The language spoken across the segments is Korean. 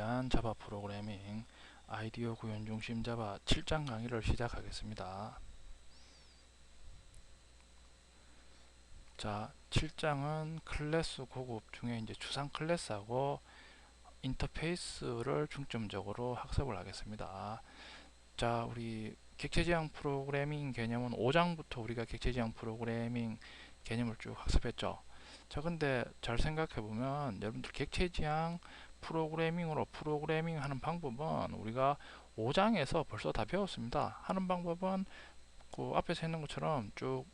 대한 자바 프로그래밍 아이디어 구현 중심 자바 7장 강의를 시작하겠습니다. 자, 7장은 클래스 고급 중에 이제 추상 클래스하고 인터페이스를 중점적으로 학습을 하겠습니다. 자, 우리 객체지향 프로그래밍 개념은 5장부터 우리가 객체지향 프로그래밍 개념을 쭉 학습했죠. 자, 근데 잘 생각해 보면 여러분들 객체지향 프로그래밍으로 프로그래밍 하는 방법은 우리가 5장에서 벌써 다 배웠습니다. 하는 방법은 그 앞에서 했는 것처럼 쭉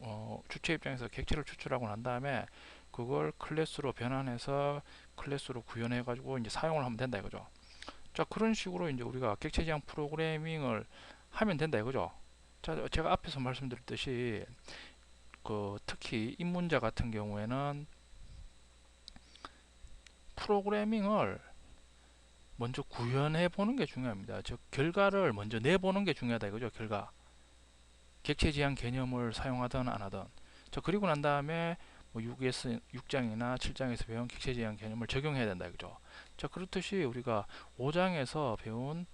주체 입장에서 객체를 추출하고 난 다음에 그걸 클래스로 변환해서 클래스로 구현해 가지고 이제 사용을 하면 된다 이거죠. 자, 그런 식으로 이제 우리가 객체지향 프로그래밍을 하면 된다 이거죠. 자, 제가 앞에서 말씀드렸듯이 특히 입문자 같은 경우에는 프로그래밍을 먼저 구현해 보는 게 중요합니다. 즉 결과를 먼저 내보는 게 중요하다 이거죠. 결과 객체지향 개념을 사용하든 안 하든. 자, 그리고 난 다음에 뭐 6장이나 7장에서 배운 객체지향 개념을 적용해야 된다 이거죠. 자, 그렇듯이 우리가 5장에서 배운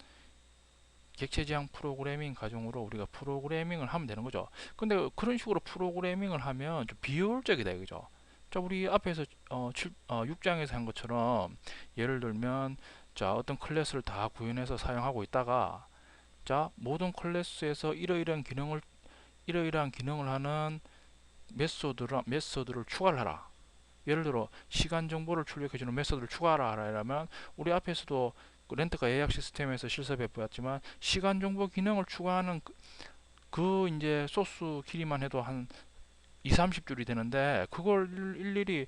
객체지향 프로그래밍 과정으로 우리가 프로그래밍을 하면 되는 거죠. 근데 그런 식으로 프로그래밍을 하면 좀 비효율적이다 이거죠. 자, 우리 앞에서 6장에서 한 것처럼 예를 들면 자, 어떤 클래스를 다 구현해서 사용하고 있다가 자, 모든 클래스에서 이러이러한 기능을 하는 메소드를 추가를 하라. 예를 들어 시간 정보를 출력해주는 메소드를 추가하라 이러면 우리 앞에서도 렌트카 예약 시스템에서 실습해 보았지만 시간 정보 기능을 추가하는 이제 소스 길이만 해도 한 2, 30줄이 되는데 그걸 일일이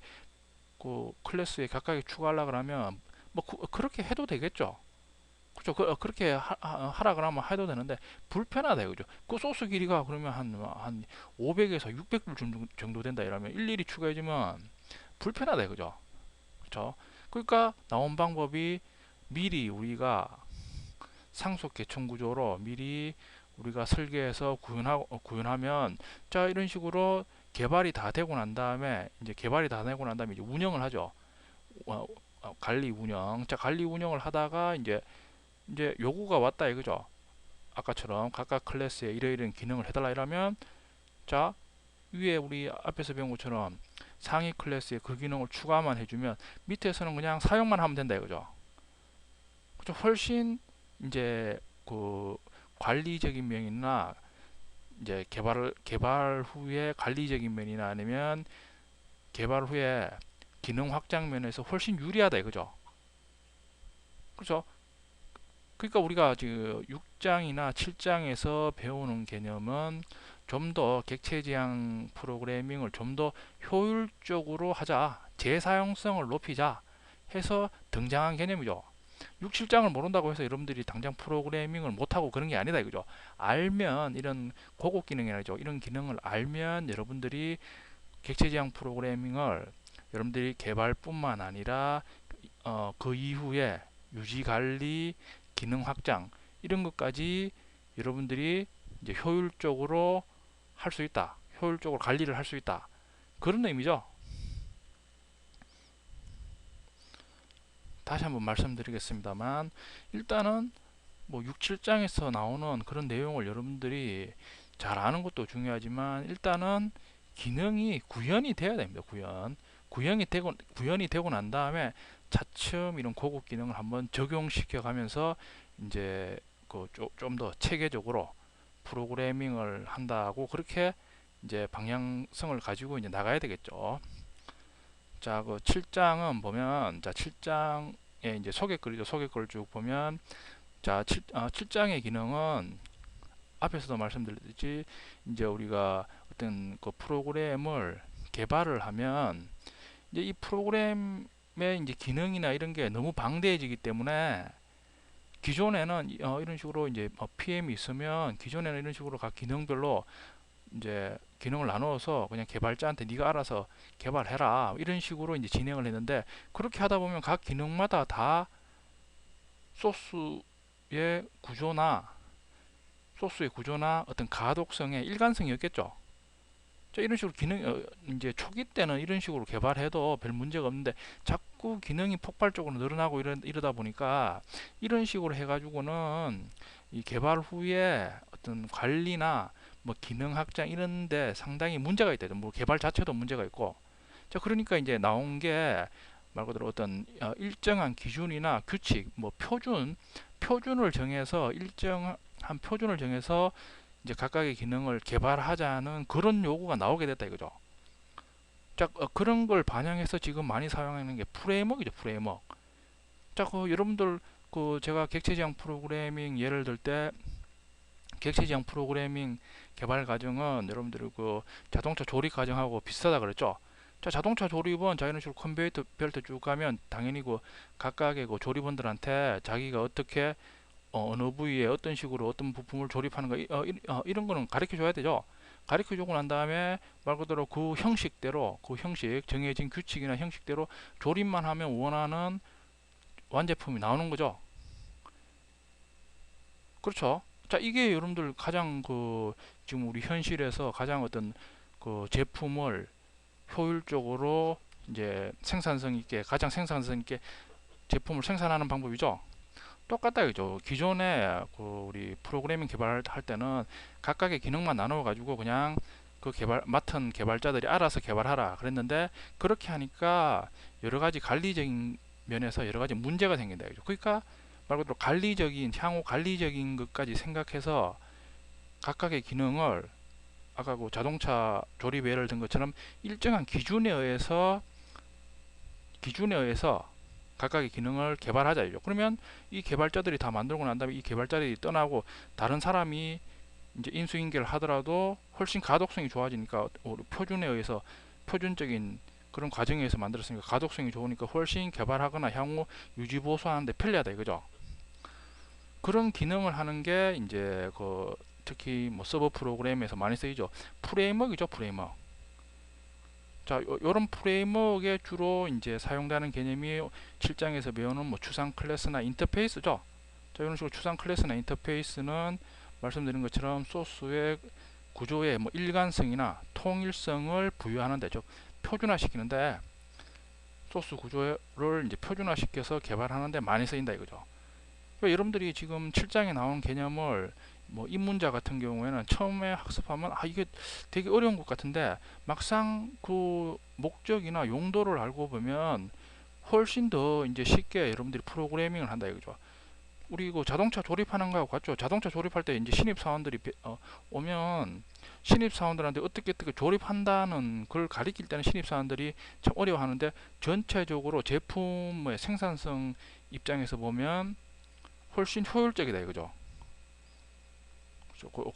그 클래스에 각각에 추가하려고 하면 뭐 그렇게 해도 되겠죠. 그렇죠. 그렇게 하라 그러면 해도 되는데 불편하다 이거죠. 그 소스 길이가 그러면 한 500에서 600줄 정도 된다 이러면 일일이 추가해주면 불편하다 이거죠. 그렇죠. 그러니까 나온 방법이 미리 우리가 상속 계층 구조로 미리 우리가 설계해서 구현하면 자, 이런 식으로 개발이 다 되고 난 다음에 이제 운영을 하죠. 관리 운영. 자, 관리 운영을 하다가 이제 요구가 왔다 이거죠. 아까처럼 각각 클래스에 이러이러한 기능을 해달라 이러면 자, 위에 우리 앞에서 배운 것처럼 상위 클래스에 그 기능을 추가만 해주면 밑에서는 그냥 사용만 하면 된다 이거죠. 그죠? 훨씬 이제 그 관리적인 면이나 이제 개발 후에 관리적인 면이나 아니면 개발 후에 기능 확장 면에서 훨씬 유리하다 이거죠. 그렇죠? 그러니까 우리가 지금 6장이나 7장에서 배우는 개념은 좀 더 객체지향 프로그래밍을 좀 더 효율적으로 하자, 재사용성을 높이자 해서 등장한 개념이죠. 6, 7장을 모른다고 해서 여러분들이 당장 프로그래밍을 못하고 그런 게 아니다 이거죠. 알면 이런 고급 기능이라죠. 이런 기능을 알면 여러분들이 객체지향 프로그래밍을 여러분들이 개발뿐만 아니라 그 이후에 유지 관리, 기능 확장 이런 것까지 여러분들이 이제 효율적으로 할 수 있다. 효율적으로 관리를 할 수 있다. 그런 의미죠. 다시 한번 말씀드리겠습니다만 일단은 뭐 6, 7장에서 나오는 그런 내용을 여러분들이 잘 아는 것도 중요하지만 일단은 기능이 구현이 돼야 됩니다. 구현이 되고 난 다음에 차츰 이런 고급 기능을 한번 적용시켜 가면서 이제 좀 더 체계적으로 프로그래밍을 한다고 그렇게 이제 방향성을 가지고 이제 나가야 되겠죠. 자, 그 7장은 보면 자, 7장에 이제 소개글이죠. 소개글 쭉 보면 자, 7장의 기능은 앞에서도 말씀드렸듯이 이제 우리가 어떤 그 프로그램을 개발을 하면 이제 이 프로그램의 이제 기능이나 이런 게 너무 방대해지기 때문에 기존에는 이런 식으로 이제 PM이 있으면 기존에는 이런 식으로 각 기능별로 이제 기능을 나누어서 그냥 개발자한테 네가 알아서 개발해라 이런 식으로 이제 진행을 했는데 그렇게 하다 보면 각 기능마다 다 소스의 구조나 어떤 가독성의 일관성이 없겠죠. 자, 이런 식으로 이제 초기 때는 이런 식으로 개발해도 별 문제가 없는데 자꾸 기능이 폭발적으로 늘어나고 이러다 보니까 이런 식으로 해가지고는 이 개발 후에 어떤 관리나 뭐 기능 확장 이런데 상당히 문제가 있다. 뭐 개발 자체도 문제가 있고. 자, 그러니까 이제 나온 게 말 그대로 어떤 일정한 기준이나 규칙, 뭐 표준을 정해서 일정한 표준을 정해서 이제 각각의 기능을 개발하자는 그런 요구가 나오게 됐다 이거죠. 자, 그런 걸 반영해서 지금 많이 사용하는 게 프레임워크이죠, 프레임워크. 자, 여러분들 제가 객체지향 프로그래밍 예를 들 때 객체지향 프로그래밍 개발 과정은 여러분들 자동차 조립 과정하고 비슷하다 그랬죠. 자, 자동차 조립은 자 이런 식으로 컨베이어 벨트 쭉 가면 당연히 각각의 조립원들한테 자기가 어떻게 어느 부위에 어떤 식으로 어떤 부품을 조립하는 거 이런 거는 가르쳐 줘야 되죠. 가르쳐 주고 난 다음에 말 그대로 그 형식대로 그 형식 정해진 규칙이나 형식대로 조립만 하면 원하는 완제품이 나오는 거죠. 그렇죠. 자, 이게 여러분들 가장 지금 우리 현실에서 가장 어떤 제품을 효율적으로 이제 생산성 있게 가장 생산성 있게 제품을 생산하는 방법이죠. 똑같다 이죠. 기존에 우리 프로그래밍 개발할 때는 각각의 기능만 나누어 가지고 그냥 맡은 개발자들이 알아서 개발하라 그랬는데 그렇게 하니까 여러 가지 관리적인 면에서 여러 가지 문제가 생긴다 이죠. 그러니까 말 그대로 향후 관리적인 것까지 생각해서 각각의 기능을 아까 자동차 조립 예를 든 것처럼 일정한 기준에 의해서 각각의 기능을 개발하자죠. 그러면 이 개발자들이 다 만들고 난 다음에 이 개발자들이 떠나고 다른 사람이 이제 인수인계를 하더라도 훨씬 가독성이 좋아지니까 표준에 의해서 표준적인 그런 과정에 의해서 만들었으니까 가독성이 좋으니까 훨씬 개발하거나 향후 유지 보수하는데 편리하다 이거죠. 그런 기능을 하는 게 이제 특히 뭐 서버 프로그램에서 많이 쓰이죠. 프레임워크이죠, 프레임워크. 자, 요런 프레임워크에 주로 이제 사용되는 개념이 7장에서 배우는 뭐 추상 클래스나 인터페이스죠. 자, 이런 식으로 추상 클래스나 인터페이스는 말씀드린 것처럼 소스의 구조의 뭐 일관성이나 통일성을 부여하는 데죠. 표준화시키는데 소스 구조를 이제 표준화시켜서 개발하는데 많이 쓰인다 이거죠. 그러니까 여러분들이 지금 7장에 나온 개념을 뭐 입문자 같은 경우에는 처음에 학습하면 이게 되게 어려운 것 같은데 막상 그 목적이나 용도를 알고 보면 훨씬 더 이제 쉽게 여러분들이 프로그래밍을 한다 이거죠. 우리 자동차 조립하는 거하고 같죠. 자동차 조립할 때 이제 신입 사원들이 오면 신입 사원들한테 어떻게 조립한다는 걸 가리킬 때는 신입 사원들이 참 어려워하는데 전체적으로 제품의 생산성 입장에서 보면 훨씬 효율적이다 이거죠.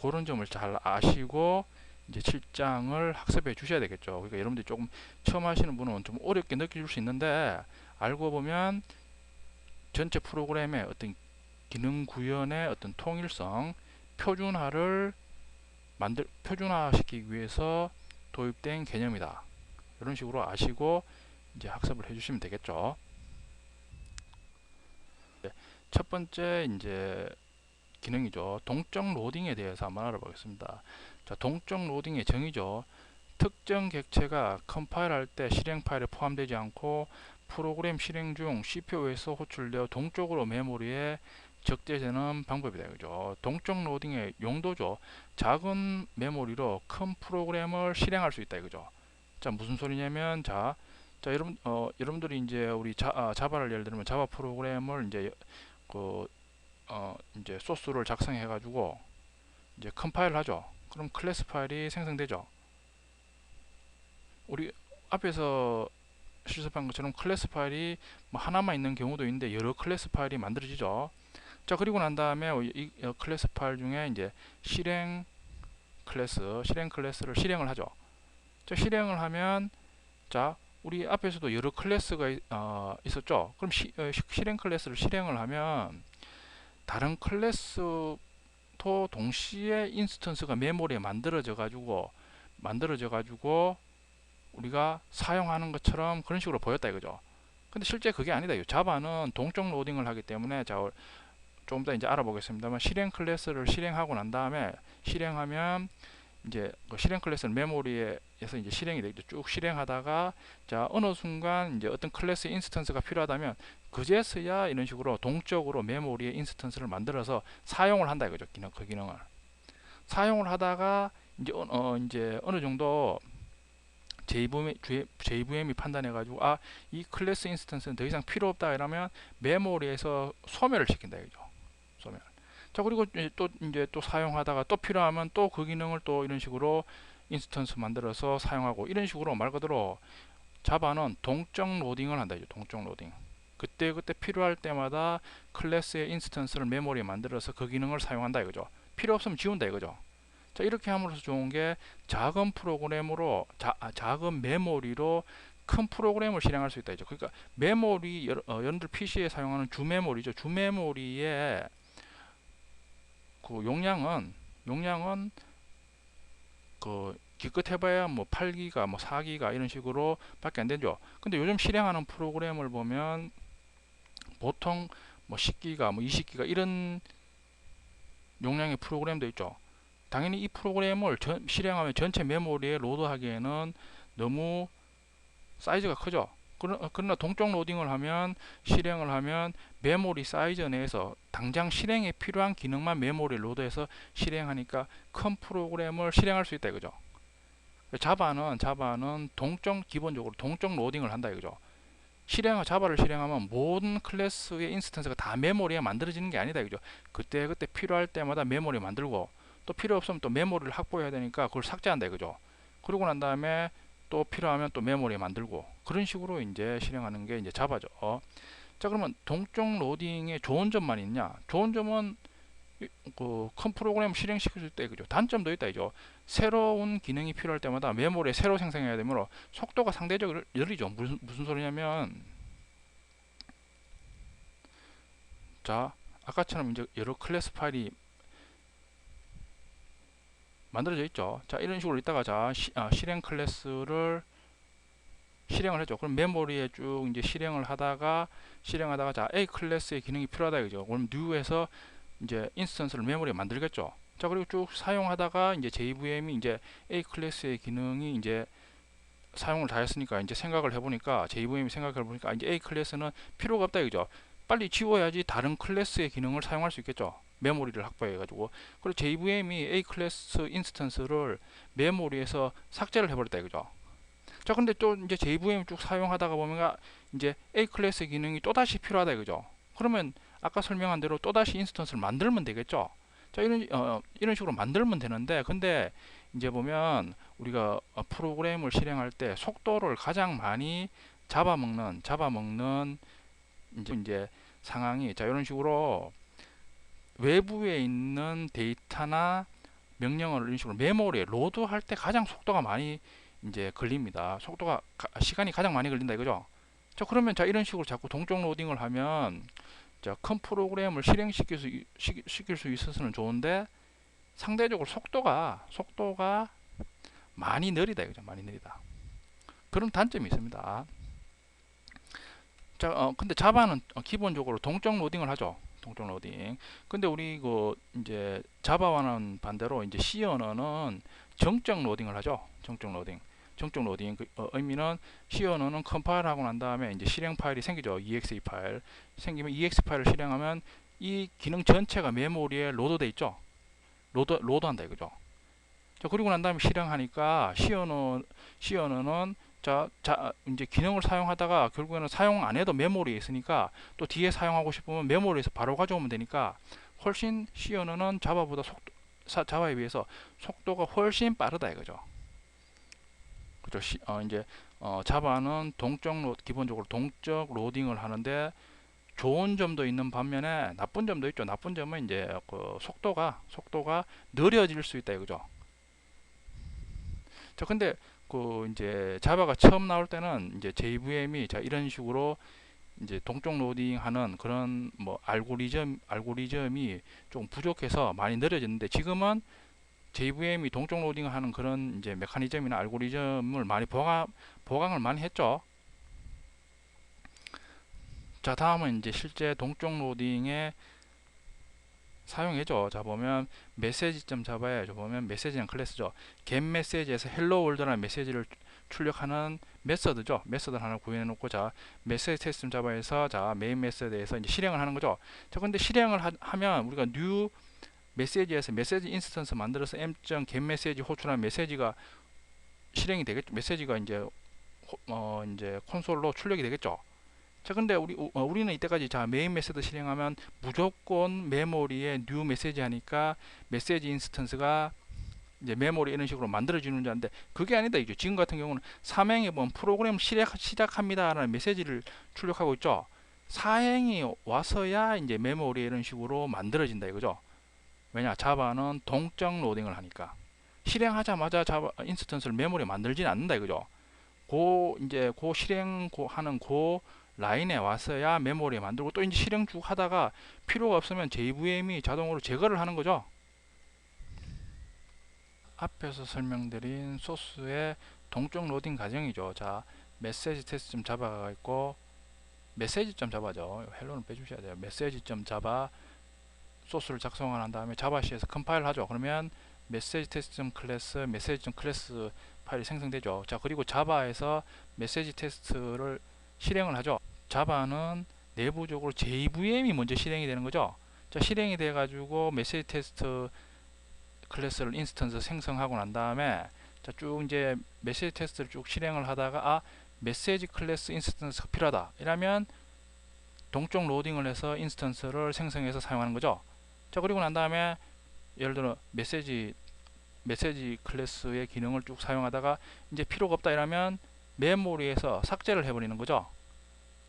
그런 점을 잘 아시고 이제 7장을 학습해 주셔야 되겠죠. 그러니까 여러분들이 조금 처음 하시는 분은 좀 어렵게 느낄 수 있는데 알고 보면 전체 프로그램의 어떤 기능 구현의 어떤 통일성, 표준화시키기 위해서 도입된 개념이다. 이런 식으로 아시고 이제 학습을 해주시면 되겠죠. 첫 번째 이제 기능이죠. 동적 로딩에 대해서 한번 알아보겠습니다. 자, 동적 로딩의 정의죠. 특정 객체가 컴파일할 때 실행 파일에 포함되지 않고 프로그램 실행 중 CPU에서 호출되어 동적으로 메모리에 적재되는 방법이다. 그죠? 동적 로딩의 용도죠. 작은 메모리로 큰 프로그램을 실행할 수 있다. 이거죠. 자, 무슨 소리냐면 여러분들이 이제 우리 자바를 예를 들면 자바 프로그램을 이제 이제 소스를 작성해 가지고 이제 컴파일 하죠. 그럼 클래스 파일이 생성되죠. 우리 앞에서 실습한 것처럼 클래스 파일이 뭐 하나만 있는 경우도 있는데 여러 클래스 파일이 만들어지죠. 자, 그리고 난 다음에 이 클래스 파일 중에 이제 실행 클래스를 실행을 하죠. 자, 실행을 하면 자, 우리 앞에서도 여러 클래스가 있었죠. 그럼 실행 클래스를 실행을 하면 다른 클래스도 동시에 인스턴스가 메모리에 만들어져 가지고 우리가 사용하는 것처럼 그런 식으로 보였다 이거죠. 근데 실제 그게 아니다. 자바는 동적 로딩을 하기 때문에 자, 조금 더 이제 알아보겠습니다만 실행 클래스를 실행하고 난 다음에 실행하면 이제 그 실행 클래스는 메모리에서 이제 실행이 되죠. 쭉 실행하다가 자 어느 순간 이제 어떤 클래스 인스턴스가 필요하다면 그제서야 이런 식으로 동적으로 메모리의 인스턴스를 만들어서 사용을 한다 이거죠. 그 기능을 사용을 하다가 이제 어느 정도 JVM이 판단해가지고 이 클래스 인스턴스는 더 이상 필요 없다 이러면 메모리에서 소멸을 시킨다 이거죠. 소멸. 자 그리고 이제 또 사용하다가 또 필요하면 또 그 기능을 또 이런 식으로 인스턴스 만들어서 사용하고 이런 식으로 말 그대로 자바는 동적 로딩을 한다 이죠. 동적 로딩. 그때 필요할 때마다 클래스의 인스턴스를 메모리에 만들어서 그 기능을 사용한다 이거죠. 필요 없으면 지운다 이거죠. 자 이렇게 함으로써 좋은 게 작은 프로그램으로 작은 메모리로 큰 프로그램을 실행할 수 있다 이죠. 그러니까 메모리 여러분들 PC에 사용하는 주 메모리죠. 주 메모리의 그 용량은 그 기껏 해봐야 뭐 8기가 뭐 4기가 이런 식으로 밖에 안 되죠. 근데 요즘 실행하는 프로그램을 보면 보통 뭐 10기가 뭐 20기가 이런 용량의 프로그램도 있죠. 당연히 이 프로그램을 실행하면 전체 메모리에 로드하기에는 너무 사이즈가 크죠. 그러나 동적 로딩을 하면 실행을 하면 메모리 사이즈 내에서 당장 실행에 필요한 기능만 메모리에 로드해서 실행하니까 큰 프로그램을 실행할 수 있다 이거죠. 자바는 기본적으로 동적 로딩을 한다 이거죠. 자바를 실행하면 모든 클래스의 인스턴스가 다 메모리에 만들어지는 게 아니다 이거죠. 그때 필요할 때마다 메모리 만들고 또 필요 없으면 또 메모리를 확보해야 되니까 그걸 삭제한다 이거죠. 그러고 난 다음에 또 필요하면 또 메모리 만들고 그런 식으로 이제 실행하는 게 이제 자바죠. 자 그러면 동적 로딩의 좋은 점만 있냐? 좋은 점은 그 큰 프로그램 실행시킬 수 있다 이거죠. 단점도 있다 이죠. 새로운 기능이 필요할 때마다 메모리에 새로 생성해야 되므로 속도가 상대적으로 느리죠. 무슨 소리냐면 자 아까처럼 이제 여러 클래스 파일이 만들어져 있죠. 자 이런 식으로 있다가 실행 클래스를 실행을 했죠. 그럼 메모리에 쭉 이제 실행하다가 자 A 클래스의 기능이 필요하다 이거죠. 그럼 new에서 이제 인스턴스를 메모리에 만들겠죠. 자 그리고 쭉 사용하다가 이제 JVM이 이제 A 클래스의 기능이 이제 사용을 다 했으니까 이제 생각을 해보니까 JVM이 생각을 해보니까 이제 A 클래스는 필요가 없다 이거죠. 빨리 지워야지 다른 클래스의 기능을 사용할 수 있겠죠. 메모리를 확보해 가지고 그리고 JVM이 A 클래스 인스턴스를 메모리에서 삭제를 해버렸다 이거죠. 자 근데 또 이제 JVM 쭉 사용하다가 보면 이제 A 클래스 기능이 또다시 필요하다 이거죠. 그러면 아까 설명한 대로 또다시 인스턴스를 만들면 되겠죠. 자 이런 식으로 만들면 되는데 근데 이제 보면 우리가 프로그램을 실행할 때 속도를 가장 많이 잡아먹는 이제 상황이 자 이런 식으로 외부에 있는 데이터나 명령을 이런 식으로 메모리에 로드할 때 가장 속도가 많이 이제 걸립니다. 시간이 가장 많이 걸린다 이거죠. 자 그러면 자 이런 식으로 자꾸 동적 로딩을 하면 자 큰 프로그램을 시킬 수 있어서는 좋은데 상대적으로 속도가 많이 느리다 이거죠. 많이 느리다. 그런 단점이 있습니다. 자 근데 자바는 기본적으로 동적 로딩을 하죠. 동적 로딩. 근데 우리 이제 자바와는 반대로 이제 C 언어는 정적 로딩을 하죠. 정적 로딩 의미는 C 언어는 컴파일 하고 난 다음에 이제 실행 파일이 생기죠. exe 파일 생기면 exe 파일을 실행하면 이 기능 전체가 메모리에 로드돼 있죠. 로드한다 이거죠. 자 그리고 난 다음에 실행하니까 C 언어는 이제 기능을 사용하다가 결국에는 사용 안 해도 메모리에 있으니까 또 뒤에 사용하고 싶으면 메모리에서 바로 가져오면 되니까 훨씬 C 언어는 자바에 비해서 속도가 훨씬 빠르다 이거죠. 그죠? 이제 자바는 기본적으로 동적 로딩을 하는데 좋은 점도 있는 반면에 나쁜 점도 있죠. 나쁜 점은 이제 그 속도가 느려질 수 있다 이거죠. 자 근데 이제 자바가 처음 나올 때는 이제 JVM이 이런 식으로 이제 동적 로딩하는 그런 뭐 알고리즘이 좀 부족해서 많이 느려졌는데 지금은 JVM이 동적 로딩을 하는 그런 이제 메커니즘이나 알고리즘을 많이 보강을 많이 했죠. 자 다음은 이제 실제 동적 로딩의 사용해줘. 자 보면 메시지.자바에 보면 메시지는 클래스죠. get 메시지에서 hello world라는 메시지를 출력하는 메서드죠. 메서드를 하나 구현해 놓고 자 메시지 테스트.자바에서 자 메인 메서드에서 이제 실행을 하는 거죠. 자 근데 실행을 하면 우리가 new 메시지에서 메시지 인스턴스 만들어서 m.get 메시지 호출하는 메시지가 실행이 되겠죠. 메시지가 이제 이제 콘솔로 출력이 되겠죠. 자 근데 우리는 이때까지 자 메인 메소드 실행하면 무조건 메모리에 new 메시지 하니까 메시지 인스턴스가 이제 메모리 이런 식으로 만들어지는 줄 알았는데 그게 아니다 이죠. 지금 같은 경우는 사행에 보면 프로그램 시작합니다 라는 메시지를 출력하고 있죠. 사행이 와서야 이제 메모리 이런 식으로 만들어진다 이거죠. 왜냐 자바는 동적 로딩을 하니까 실행하자마자 자바 인스턴스를 메모리에 만들지는 않는다 이거죠. 고 실행하는 고 라인에 왔어야 메모리에 만들고 또 이제 실행 쭉 하다가 필요가 없으면 JVM이 자동으로 제거를 하는 거죠. 앞에서 설명드린 소스의 동적 로딩 과정이죠. 자, 메시지 테스트.자바가 있고 메시지.자바죠. 헬로는 빼주셔야 돼요. 메시지.자바 소스를 작성한 다음에 자바C에서 컴파일 하죠. 그러면 메시지 테스트 클래스 메시지 클래스 파일이 생성되죠. 자, 그리고 자바에서 메시지 테스트를 실행을 하죠. 자바는 내부적으로 JVM이 먼저 실행이 되는 거죠. 자, 실행이 돼 가지고 메시지 테스트 클래스를 인스턴스 생성하고 난 다음에 자, 쭉 이제 메시지 테스트를 쭉 실행을 하다가 메시지 클래스 인스턴스가 필요하다. 이러면 동적 로딩을 해서 인스턴스를 생성해서 사용하는 거죠. 자, 그리고 난 다음에 예를 들어 메시지 클래스의 기능을 쭉 사용하다가 이제 필요가 없다 이러면 메모리에서 삭제를 해버리는 거죠.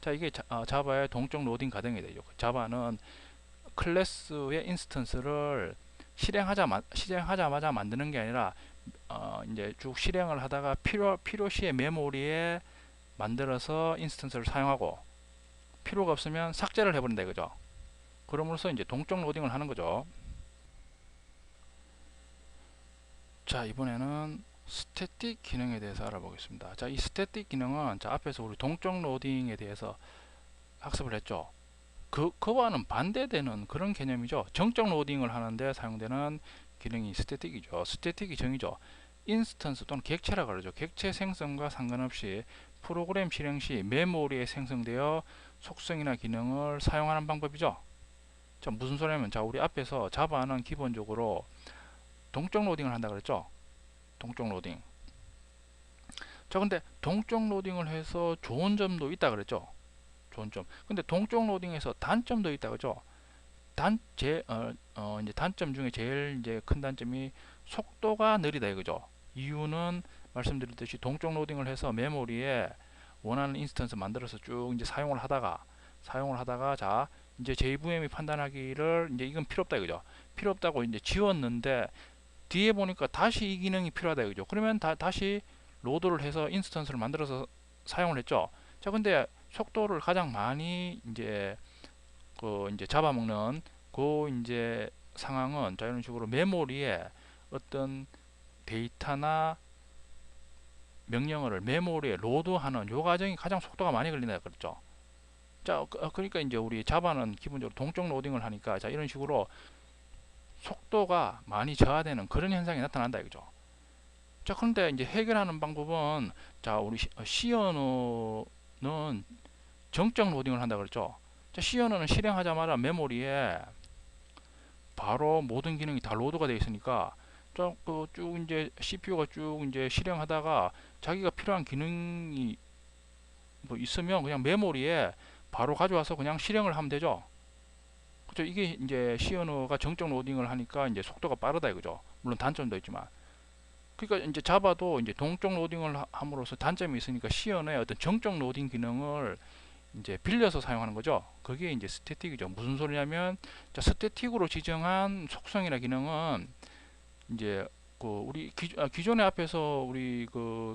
자, 이게 자바의 동적 로딩 과정이 되죠. 자바는 클래스의 인스턴스를 실행하자마자 만드는 게 아니라 이제 쭉 실행을 하다가 필요시에 메모리에 만들어서 인스턴스를 사용하고 필요가 없으면 삭제를 해버린다 이거죠. 그럼으로써 이제 동적 로딩을 하는 거죠. 자, 이번에는 스태틱 기능에 대해서 알아보겠습니다. 자, 이 스태틱 기능은 자, 앞에서 우리 동적 로딩에 대해서 학습을 했죠. 그와는 반대되는 그런 개념이죠. 정적 로딩을 하는데 사용되는 기능이 스태틱이죠. 스태틱이 정의죠. 인스턴스 또는 객체라 그러죠. 객체 생성과 상관없이 프로그램 실행 시 메모리에 생성되어 속성이나 기능을 사용하는 방법이죠. 자, 무슨 소리냐면 자, 우리 앞에서 자바는 기본적으로 동적 로딩을 한다 그랬죠. 동적 로딩. 자, 근데 동적 로딩을 해서 좋은 점도 있다 그랬죠. 좋은 점. 근데 동적 로딩에서 단점도 있다 그죠. 이제 단점 중에 제일 이제 큰 단점이 속도가 느리다 이거죠. 이유는 말씀드렸듯이 동적 로딩을 해서 메모리에 원하는 인스턴스 만들어서 쭉 이제 사용을 하다가 자 이제 JVM이 판단하기를 이제 이건 필요 없다 이거죠. 필요 없다고 이제 지웠는데 뒤에 보니까 다시 이 기능이 필요하다 이거죠. 그러면 다시 로드를 해서 인스턴스를 만들어서 사용을 했죠. 자, 근데 속도를 가장 많이 이제 이제 잡아먹는 이제 상황은 자, 이런 식으로 메모리에 어떤 데이터나 명령어를 메모리에 로드하는 요 과정이 가장 속도가 많이 걸린다 그랬죠. 자, 그러니까 이제 우리 자바는 기본적으로 동적 로딩을 하니까 자, 이런 식으로 속도가 많이 저하되는 그런 현상이 나타난다 이거죠. 자, 그런데 이제 해결하는 방법은 자, 우리 C 언어는 정적 로딩을 한다 그랬죠. 자, C 언어는 실행하자마자 메모리에 바로 모든 기능이 다 로드가 되어 있으니까 쭉 이제 CPU가 쭉 이제 실행하다가 자기가 필요한 기능이 뭐 있으면 그냥 메모리에 바로 가져와서 그냥 실행을 하면 되죠. 그죠? 이게 이제 C 언어가 정적 로딩을 하니까 이제 속도가 빠르다 이거죠. 물론 단점도 있지만. 그러니까 이제 자바도 이제 동적 로딩을 함으로써 단점이 있으니까 C 언어의 어떤 정적 로딩 기능을 이제 빌려서 사용하는 거죠. 그게 이제 스태틱이죠. 무슨 소리냐면 자, 스태틱으로 지정한 속성이나 기능은 이제 우리 기존의 앞에서 우리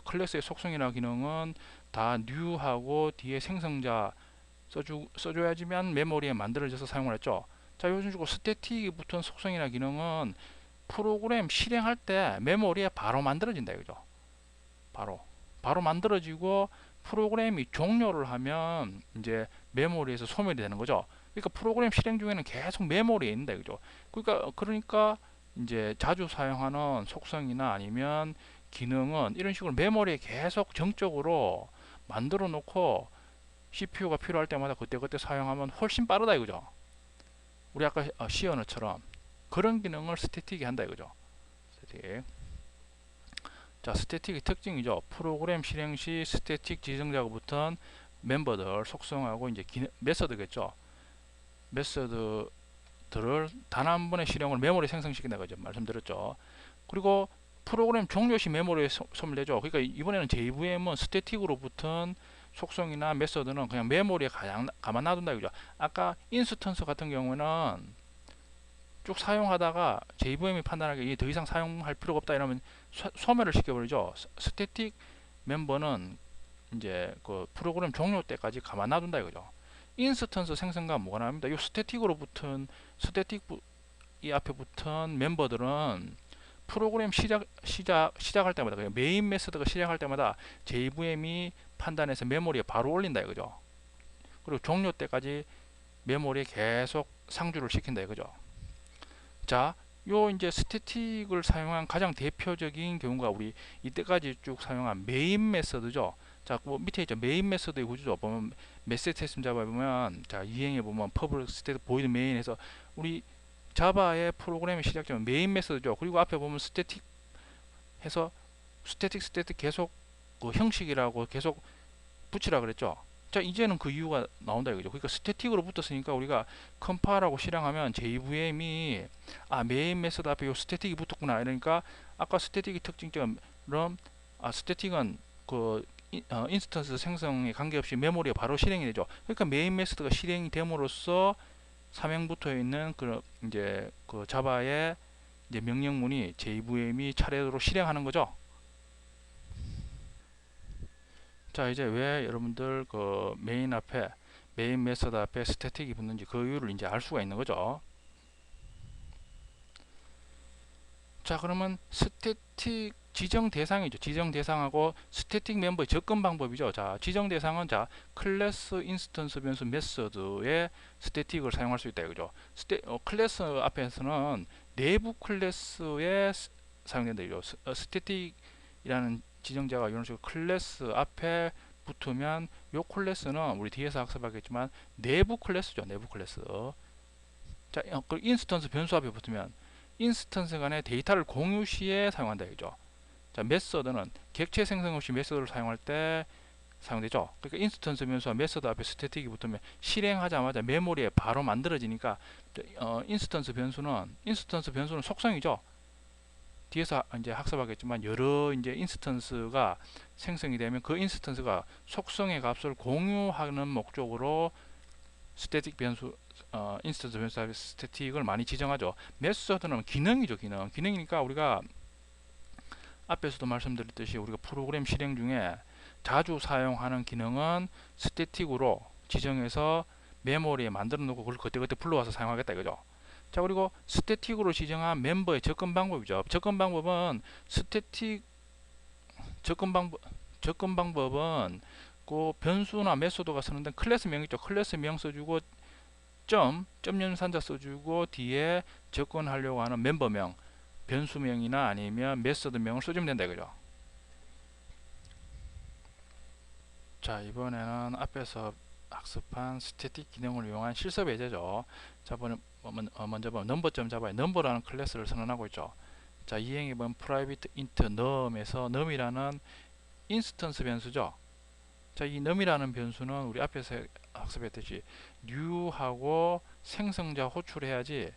클래스의 속성이나 기능은 다 new하고 뒤에 생성자 써줘야지만 메모리에 만들어져서 사용을 했죠. 자, 요즘 주고 스태틱이 붙은 속성이나 기능은 프로그램 실행할 때 메모리에 바로 만들어진다 이거죠. 바로 만들어지고 프로그램이 종료를 하면 이제 메모리에서 소멸이 되는 거죠. 그러니까 프로그램 실행 중에는 계속 메모리에 있는다 그죠. 그러니까 이제 자주 사용하는 속성이나 아니면 기능은 이런 식으로 메모리에 계속 정적으로 만들어 놓고 CPU가 필요할 때마다 그때그때 사용하면 훨씬 빠르다 이거죠. 우리 아까 C 언어처럼 그런 기능을 스태틱이 한다 이거죠. 스태틱. 자, 스태틱의 특징이죠. 프로그램 실행 시 스태틱 지정자로부터 멤버들 속성하고 이제 메서드겠죠. 메서드들을 단 한 번의 실행으로 메모리 생성시킨다 그죠. 말씀드렸죠. 그리고 프로그램 종료 시 메모리에 소멸되죠. 그러니까 이번에는 JVM은 스태틱으로부터 속성이나 메서드는 그냥 메모리에 가만 놔둔다 이거죠. 아까 인스턴스 같은 경우는 쭉 사용하다가 JVM이 판단하기에 더 이상 사용할 필요가 없다 이러면 소멸을 시켜버리죠. 스태틱 멤버는 이제 그 프로그램 종료 때까지 가만 놔둔다 이거죠. 인스턴스 생성과 뭐가 나옵니다. 이 스태틱으로 붙은 스태틱 이 앞에 붙은 멤버들은 프로그램 시작할 때마다 그냥 메인 메서드가 시작할 때마다 JVM이 판단해서 메모리에 바로 올린다 이거죠. 그리고 종료 때까지 메모리에 계속 상주를 시킨다 이거죠. 자, 요 이제 스태틱을 사용한 가장 대표적인 경우가 우리 이때까지 쭉 사용한 메인 메서드죠. 자, 그 밑에 있죠. 메인 메서드의 구조죠. 보면 메시지 테스트 자바에 보면 자, 이행해 보면 퍼블릭 스테이트 보이드 메인에서 우리 자바의 프로그램의 시작점은 메인 메서드죠. 그리고 앞에 보면 스태틱 해서 스태틱 계속 그 형식이라고 계속 붙이라 그랬죠. 자, 이제는 그 이유가 나온다 이거죠. 그러니까 스태틱으로 붙었으니까 우리가 컴파일하고 실행하면 JVM이 메인 메서드 앞에 요 스태틱이 붙었구나 이러니까 아까 스태틱의 특징처럼 스태틱은 그 인스턴스 생성에 관계없이 메모리에 바로 실행이 되죠. 그러니까 메인 메서드가 실행이 됨으로써 삼행 붙어 있는 그 이제 그 자바의 이제 명령문이 JVM이 차례로 실행하는 거죠. 자, 이제 왜 여러분들 그 메인 메서드 앞에 스태틱이 붙는지 그 이유를 이제 알 수가 있는 거죠. 자, 그러면 스태틱 지정 대상이죠. 지정 대상하고 스태틱 멤버의 접근 방법이죠. 자, 지정 대상은 클래스 인스턴스 변수 메서드에 스태틱을 사용할 수 있다 이거죠. 클래스 앞에서는 내부 클래스에 사용된다 이거죠. 스태틱이라는 지정자가 이런 식으로 클래스 앞에 붙으면 요 클래스는 우리 뒤에서 학습하겠지만 내부 클래스죠. 내부 클래스. 자, 그 인스턴스 변수 앞에 붙으면 인스턴스 간의 데이터를 공유 시에 사용한다 이거죠. 자, 메서드는 객체 생성 없이 메서드를 사용할 때 사용되죠. 그러니까 인스턴스 변수와 메서드 앞에 스태틱이 붙으면 실행하자마자 메모리에 바로 만들어지니까 인스턴스 변수는 속성이죠. 뒤에서 이제 학습하겠지만 여러 이제 인스턴스가 생성이 되면 그 인스턴스가 속성의 값을 공유하는 목적으로 스태틱 변수 인스턴스 변수 앞에 스태틱을 많이 지정하죠. 메서드는 기능이죠. 기능이니까 우리가 앞에서도 말씀드렸듯이 우리가 프로그램 실행 중에 자주 사용하는 기능은 스태틱으로 지정해서 메모리에 만들어 놓고 그걸 그때그때 불러와서 사용하겠다 이거죠. 자, 그리고 스태틱으로 지정한 멤버의 접근 방법이죠. 접근 방법은 접근 방법은 그 변수나 메소드가 쓰는데 클래스명 있죠. 클래스명 써주고 점 연산자 써주고 뒤에 접근하려고 하는 멤버명 변수명이나 아니면 메서드명을 써주면 된다 이거죠. 자, 이번에는 앞에서 학습한 스태틱 기능을 이용한 실습 예제죠. 자, 먼저 보면 넘버점 잡아요. 넘버라는 클래스를 선언하고 있죠. 자, 이행해 보면 private int num에서 num이라는 인스턴스 변수죠. 자, 이 num이라는 변수는 우리 앞에서 학습했듯이 new하고 생성자 호출해야지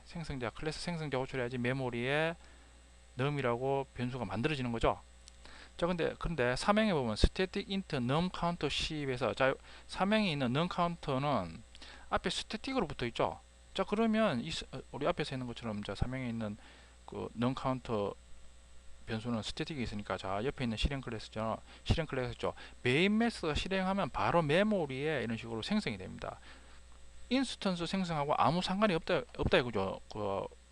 클래스 생성자 호출해야지 메모리에 num이라고 변수가 만들어지는 거죠. 자, 근데 사명에 보면 static int num counter 10에서 자, 사명에 있는 num counter는 앞에 스태틱으로 붙어 있죠. 자, 그러면 우리 앞에서 있는 것처럼 자, 사명에 있는 그 num counter 변수는 스태틱이 있으니까 자, 옆에 있는 실행 클래스죠. 메인 메서드가 실행하면 바로 메모리에 이런 식으로 생성이 됩니다. 인스턴스 생성하고 아무 상관이 없다 이거죠.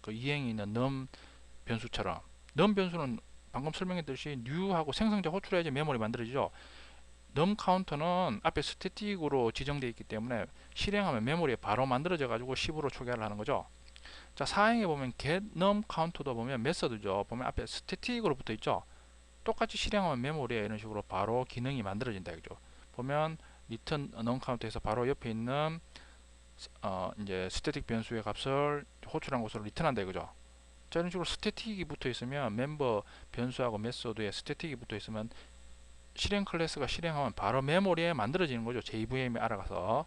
그 이행이 있는 num 변수처럼 num 변수는 방금 설명했듯이 new하고 생성자 호출해야지 메모리 만들어지죠. num 카운터는 앞에 스태틱으로 지정되어 있기 때문에 실행하면 메모리에 바로 만들어져 가지고 10으로 초기화를 하는 거죠. 자, 사행에 보면 get num count도 보면 메서드죠. 보면 앞에 스태틱으로 붙어 있죠. 똑같이 실행하면 메모리에 이런 식으로 바로 기능이 만들어진다 이거죠. 보면 return num count에서 바로 옆에 있는 이제 스태틱 변수의 값을 호출한 곳으로 리턴한다 이거죠. 자, 이런 식으로 스태틱이 붙어 있으면 멤버 변수하고 메소드에 스태틱이 붙어 있으면 실행 클래스가 실행하면 바로 메모리에 만들어지는 거죠. JVM이 알아가서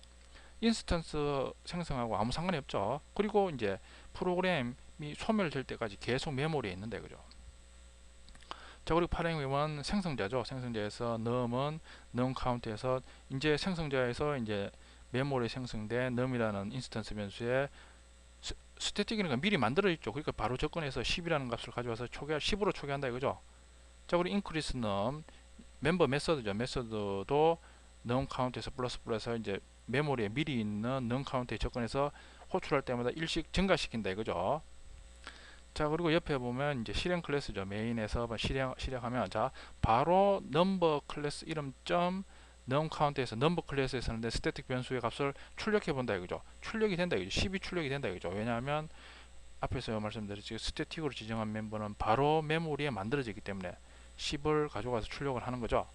인스턴스 생성하고 아무 상관이 없죠. 그리고 이제 프로그램이 소멸될 때까지 계속 메모리에 있는다 이거죠. 자, 그리고 파랭은 생성자죠. 생성자에서 num은 num count에서 이제 생성자에서 이제 메모리에 생성된 num이라는 인스턴스 변수에 스태틱이니까 미리 만들어 있죠. 그러니까 바로 접근해서 10이라는 값을 가져와서 초기화 10으로 초기화한다 이거죠. 자, 그리고 increase num 멤버 메서드죠. 메서드도 num count에서 플러스 이제 메모리에 미리 있는 num count에 접근해서 호출할 때마다 일씩 증가시킨다 이거죠. 자, 그리고 옆에 보면 이제 실행 클래스죠. 메인에서 실행하면 자, 바로 넘버 클래스 이름 점 num count에서 넘버 클래스에서 하는데 스태틱 변수의 값을 출력해 본다 이거죠. 출력이 된다 이거죠. 10이 출력이 된다 이거죠. 왜냐하면 앞에서 말씀드렸지 스태틱으로 지정한 멤버는 바로 메모리에 만들어지기 때문에 10을 가져가서 출력을 하는 거죠.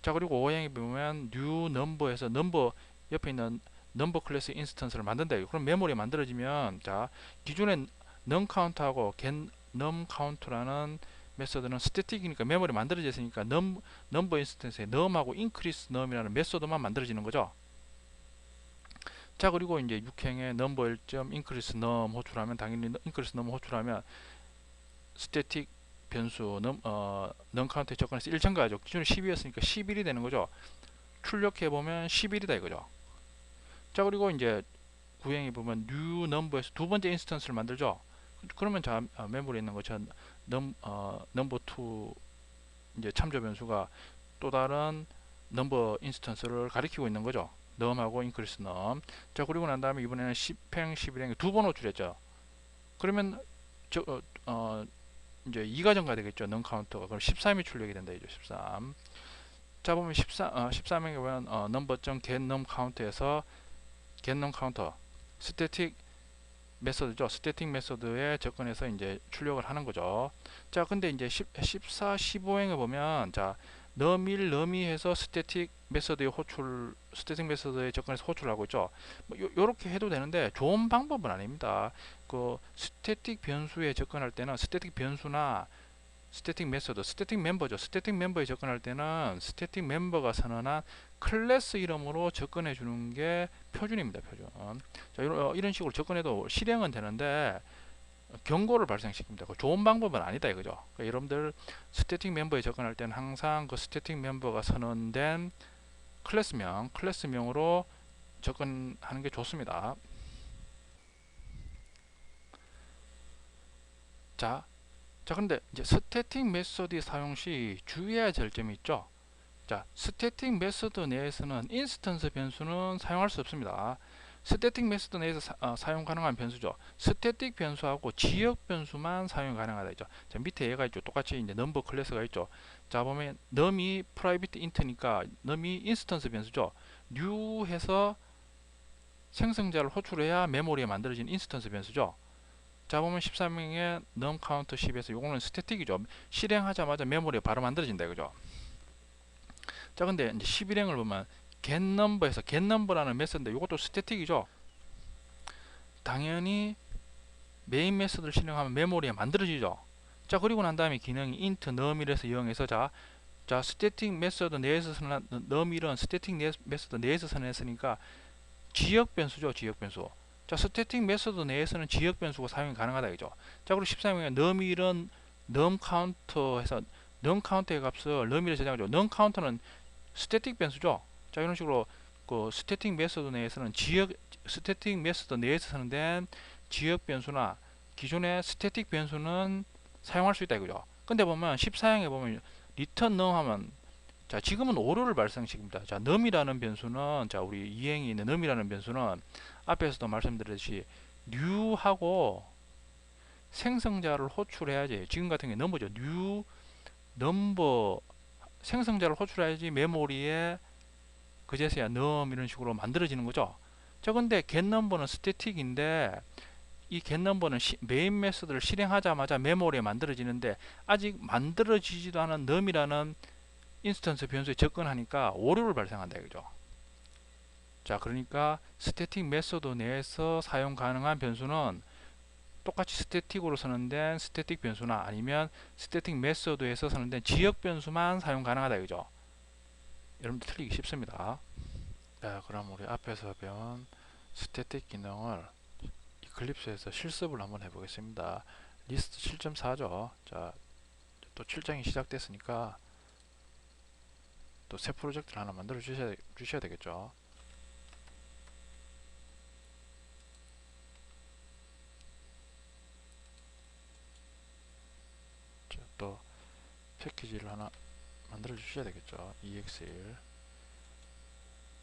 자, 그리고 오행에 보면 new number에서 넘버 옆에 있는 넘버 클래스 인스턴스를 만든다. 그럼 메모리에 만들어지면 자, 기존의 num count하고 get num count라는 메서드는 스태틱이니까 메모리 만들어졌으니까 넘버 인스턴스에 num하고 increase num이라는 메서드만 만들어지는 거죠. 자, 그리고 이제 6행에 number 1점 increase num 호출하면 당연히 increase num 호출하면 스태틱 변수 num count에 접근해서 1 증가하죠. 기존에 10이었으니까 11이 되는 거죠. 출력해 보면 11이다 이거죠. 자, 그리고 이제 9행에 보면 new number에서 두 번째 인스턴스를 만들죠. 그러면 자, 메모리에 있는 것처럼 number 2 이제 참조 변수가 또 다른 넘버 인스턴스를 가리키고 있는 거죠. num하고 increase num. 자, 그리고 난 다음에 이번에는 10행, 11행에 두 번 호출했죠. 그러면 이제 2가 증가 되겠죠. num 카운터가. 그럼 13이 출력이 된다 이죠. 13. 자, 보면 13행에 보면 number.get num count에서 get num counter 스태틱 메서드죠. 스태틱 메서드에 접근해서 이제 출력을 하는 거죠. 자, 근데 이제 14, 15행에 보면 자, num일, num이 해서 스태틱 메서드에 접근해서 호출하고 있죠. 뭐 요렇게 해도 되는데 좋은 방법은 아닙니다. 그 스태틱 변수에 접근할 때는 스태틱 변수나 스태틱 메서드, 스태틱 멤버죠. 스태틱 멤버에 접근할 때는 스태틱 멤버가 선언한 클래스 이름으로 접근해 주는 게 표준입니다. 표준. 자, 이런 식으로 접근해도 실행은 되는데 경고를 발생시킵니다. 좋은 방법은 아니다 이거죠. 그러니까 여러분들 스태틱 멤버에 접근할 때는 항상 그 스태틱 멤버가 선언된 클래스명으로 접근하는 게 좋습니다. 자, 그런데 이제 스태틱 메소드 사용 시 주의해야 될 점이 있죠. 자, 스태틱 메소드 내에서는 인스턴스 변수는 사용할 수 없습니다. 스태틱 메소드 내에서 사용 가능한 변수죠. 스태틱 변수하고 지역 변수만 사용 가능하다 있죠. 자, 밑에 얘가 있죠. 똑같이 이제 넘버 클래스가 있죠. 자, 보면 num이 private int니까 num이 인스턴스 변수죠. new 해서 생성자를 호출해야 메모리에 만들어진 인스턴스 변수죠. 자, 보면 13행에 num count 10에서 요거는 스태틱이죠. 실행하자마자 메모리에 바로 만들어진다 이거죠. 자, 근데 이제 11행을 보면 getNumber에서 getNumber라는 메서드인데 이것도 스태틱이죠. 당연히 메인 메서드를 실행하면 메모리에 만들어지죠. 자, 그리고 난 다음에 기능이 int num이라서 이용해서 자, 스태틱 메서드 내에서 선언한 num이란 스태틱 메서드 내에서 선언했으니까 지역 변수죠. 지역 변수. 자, 스태틱 메서드 내에서는 지역 변수가 사용이 가능하다 이죠. 자, 그리고 13행에 num이란 num counter 해서 num counter의 값을 num이라 저장하죠. num counter는 스태틱 변수죠. 자, 이런 식으로 그 스태틱 메서드 내에서는 스태틱 메서드 내에서 선언된 지역 변수나 기존의 스태틱 변수는 사용할 수 있다 이거죠. 근데 보면 14행에 보면 return num 하면 자, 지금은 오류를 발생시킵니다. 자, num이라는 변수는 자, 우리 2행에 있는 num이라는 변수는 앞에서도 말씀드렸듯이 new하고 생성자를 호출해야지. 지금 같은 경우에 number죠. new number 생성자를 호출해야지 메모리에 그제서야 num 이런 식으로 만들어지는 거죠. 자, 근데 getNumber는 스태틱인데 이 getNumber는 메인 메소드를 실행하자마자 메모리에 만들어지는데 아직 만들어지지도 않은 num이라는 인스턴스 변수에 접근하니까 오류를 발생한다 이거죠. 자, 그러니까 스태틱 메소드 내에서 사용 가능한 변수는 똑같이 스태틱으로 선언된 스태틱 변수나 아니면 스태틱 메소드에서 선언된 지역 변수만 사용 가능하다 이거죠. 여러분들 틀리기 쉽습니다. 자, 그럼 우리 앞에서 배운 스태틱 기능을 이클립스에서 실습을 한번 해보겠습니다. 리스트 7.4죠. 자, 또 출장이 시작됐으니까 또 새 프로젝트를 하나 만들어 주셔야 되겠죠. 자, 또 패키지를 하나 만들어 주셔야 되겠죠. EX1.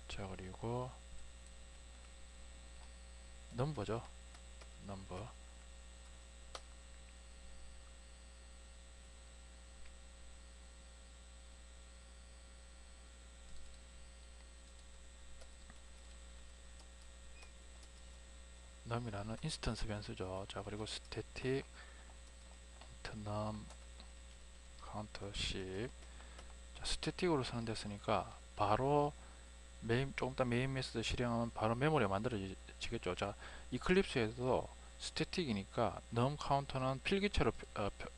자, 그리고 넘버죠. 넘버. num이라는 인스턴스 변수죠. 자, 그리고 static num counter 10. 자, 스태틱으로 선언됐으니까 바로 조금 이따 메인 메소드 실행하면 바로 메모리가 만들어지겠죠. 자, 이클립스에도 스태틱이니까 num 카운터는 필기체로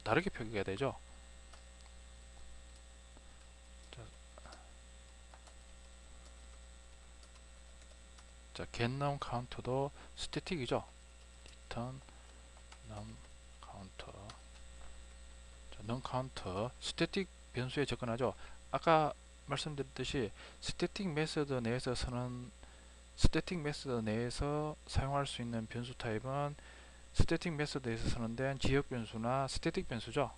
다르게 표기가 되죠. 자, getNum 카운터도 스태틱이죠. return num counter. 자, num counter 스태틱 변수에 접근하죠. 아까 말씀드렸듯이 스태틱 메소드 내에서 사용할 수 있는 변수 타입은 스태틱 메소드에서 선언된 지역 변수나 스태틱 변수죠.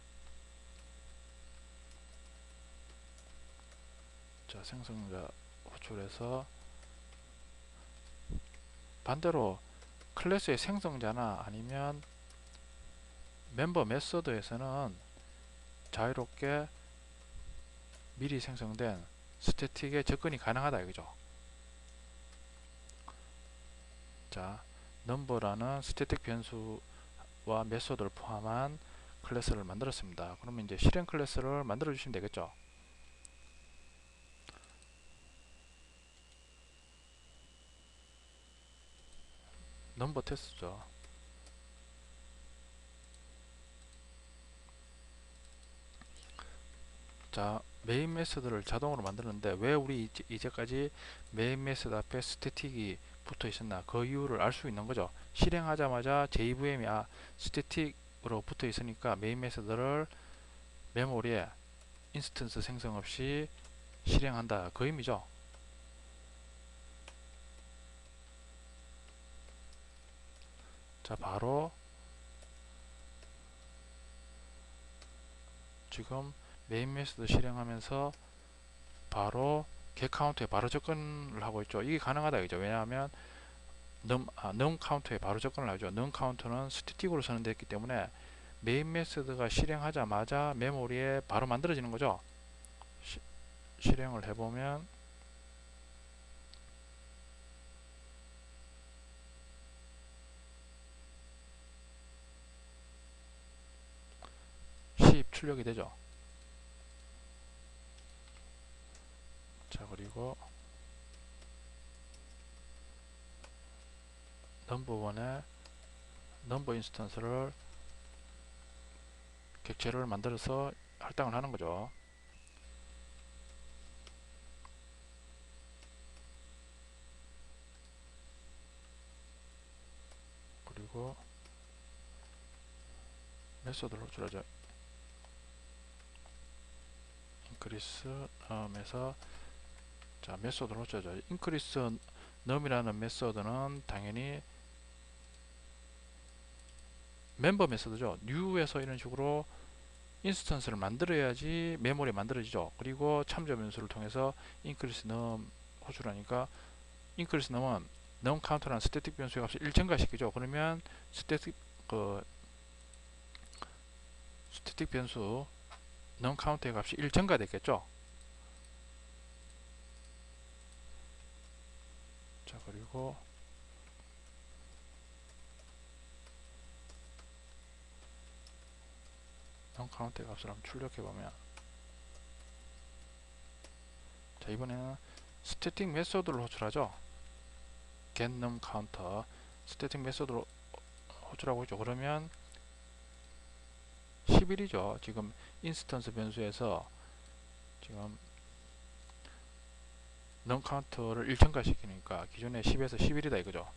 자, 생성자 호출해서 반대로 클래스의 생성자나 아니면 멤버 메소드에서는 자유롭게 미리 생성된 스태틱에 접근이 가능하다 이거죠. 자, number라는 스태틱 변수와 메소드를 포함한 클래스를 만들었습니다. 그러면 이제 실행 클래스를 만들어 주시면 되겠죠. 넘버 테스트죠. 자, 메인 메소드를 자동으로 만드는데 왜 우리 이제까지 메인 메소드 앞에 스태틱이 붙어 있었나, 그 이유를 알 수 있는 거죠. 실행하자마자 JVM이 스태틱으로 붙어 있으니까 메인 메소드를 메모리에 인스턴스 생성 없이 실행한다, 그 의미죠. 자, 바로 지금 메인 메소드 실행하면서 바로 getCount에 바로 접근을 하고 있죠. 이게 가능하다 이죠. 왜냐하면 num 카운터에 바로 접근을 하죠. num 카운터는 스태틱으로 선언되었기 때문에 메인 메소드가 실행하자마자 메모리에 바로 만들어지는 거죠. 실행을 해보면 10 출력이 되죠. 자, 그리고 넘버1에 넘버 인스턴스를 객체를 만들어서 할당을 하는 거죠. 그리고 메소드를 호출하죠. increase num에서 자, 메소드를 호출하죠. increase num이라는 메소드는 당연히 멤버 메소드죠. new에서 이런 식으로 인스턴스를 만들어야지 메모리에 만들어지죠. 그리고 참조 변수를 통해서 increase num 호출하니까 increase num은 num 카운터라는 스태틱 변수의 값을 1 증가시키죠. 그러면 스태틱 변수 num 카운터의 값이 1 증가됐겠죠. 자, 그리고 non-count의 값을 한번 출력해 보면, 자, 이번에는 스태틱 메소드를 호출하죠. get num counter 스태틱 메소드로 호출하고 있죠. 그러면 11이죠. 지금 인스턴스 변수에서 지금 num counter를 1첨가 시키니까 기존에 10에서 11이다 이거죠.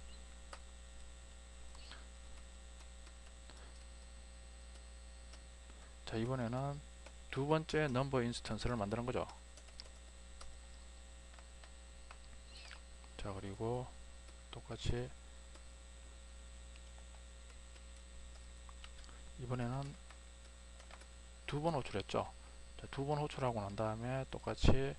자, 이번에는 두 번째 넘버 인스턴스를 만드는 거죠. 자, 그리고 똑같이 이번에는 두 번 호출했죠. 두 번 호출하고 난 다음에 똑같이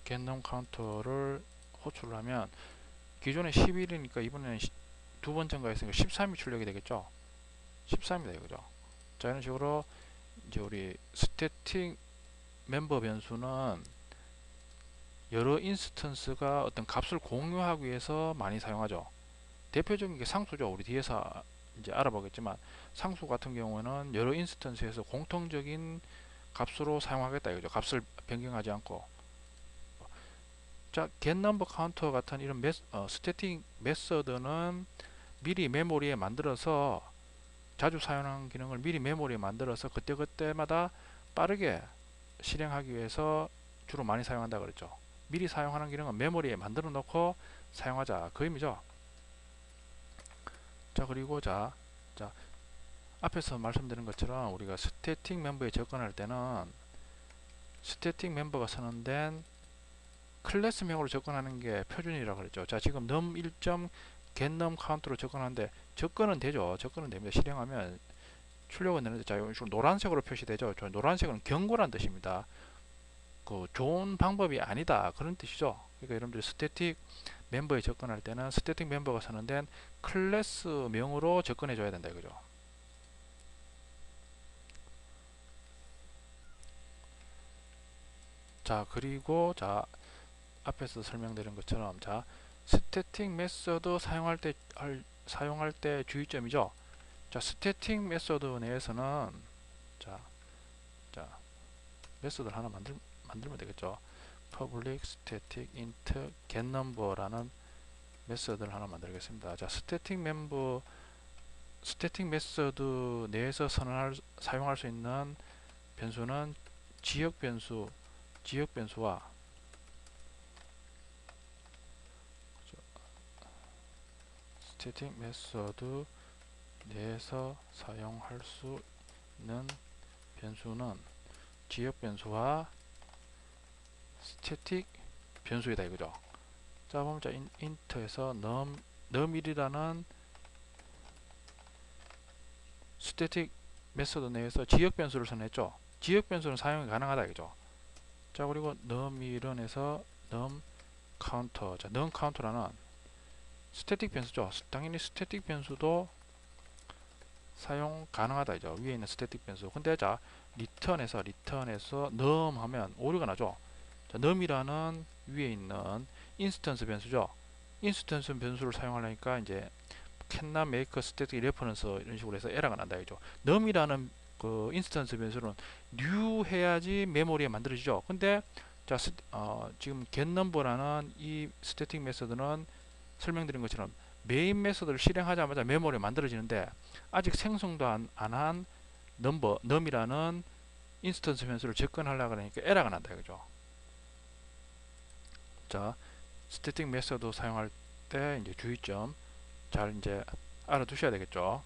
get num counter를 호출을 하면 기존에 11이니까 이번에는 두 번 첨가했으니까 13이 출력이 되겠죠. 13이다 이거죠. 자, 이런 식으로 이제 우리 스태틱 멤버 변수는 여러 인스턴스가 어떤 값을 공유하기 위해서 많이 사용하죠. 대표적인 게 상수죠. 우리 뒤에서 이제 알아보겠지만 상수 같은 경우에는 여러 인스턴스에서 공통적인 값으로 사용하겠다 이거죠. 값을 변경하지 않고. 자, getNumberCounter 같은 이런 스태틱 메서드는 미리 메모리에 만들어서 자주 사용하는 기능을 미리 메모리에 만들어서 그때그때마다 빠르게 실행하기 위해서 주로 많이 사용한다 그랬죠. 미리 사용하는 기능은 메모리에 만들어 놓고 사용하자 그 의미죠. 자, 그리고 자 앞에서 말씀드린 것처럼 우리가 스태틱 멤버에 접근할 때는 스태틱 멤버가 선언된 클래스명으로 접근하는 게 표준이라고 그랬죠. 자, 지금 num 1점 get num count로 접근하는데 접근은 되죠. 접근은 됩니다. 실행하면 출력은 되는데, 자, 이런 식으로 노란색으로 표시되죠. 저 노란색은 경고란 뜻입니다. 그 좋은 방법이 아니다 그런 뜻이죠. 그러니까 여러분들이 스태틱 멤버에 접근할 때는 스태틱 멤버가 선언된 클래스명으로 접근해 줘야 된다 이거죠. 자, 그리고 자, 앞에서 설명드린 것처럼 자, 스태틱 메서드 사용할 때 주의점이죠. 자, 스태틱 메서드 내에서는 자 메서드를 하나 만들면 되겠죠. public static int getNumber라는 메서드를 하나 만들겠습니다. 자, 스태틱 메서드 내에서 사용할 수 있는 변수는 지역 변수와 스태틱 메서드 내에서 사용할 수 있는 변수는 지역 변수와 스태틱 변수이다 이거죠. 자, 보면 자, int에서 num1이라는 스태틱 메서드 내에서 지역 변수를 선언했죠. 지역 변수는 사용이 가능하다 이거죠. 자, 그리고 num1에서 num counter. 자, num counter라는 스태틱 변수죠. 당연히 스태틱 변수도 사용 가능하다 이죠. 위에 있는 스태틱 변수. 근데 자, return에서 num 하면 오류가 나죠. 자, num이라는 위에 있는 인스턴스 변수죠. 인스턴스 변수를 사용하려니까 이제 cannot make static reference 이런 식으로 해서 에러가 난다 이죠. num이라는 그 인스턴스 변수는 new 해야지 메모리에 만들어지죠. 근데 자, 지금 getNumber라는 이 스태틱 메서드는 설명드린 것처럼 메인 메서드를 실행하자마자 메모리에 만들어지는데 아직 생성도 안 한 num이라는 인스턴스 변수를 접근하려고 하니까 에러가 난다 이거죠. 자, 스태틱 메서드 사용할 때 이제 주의점 잘 이제 알아두셔야 되겠죠.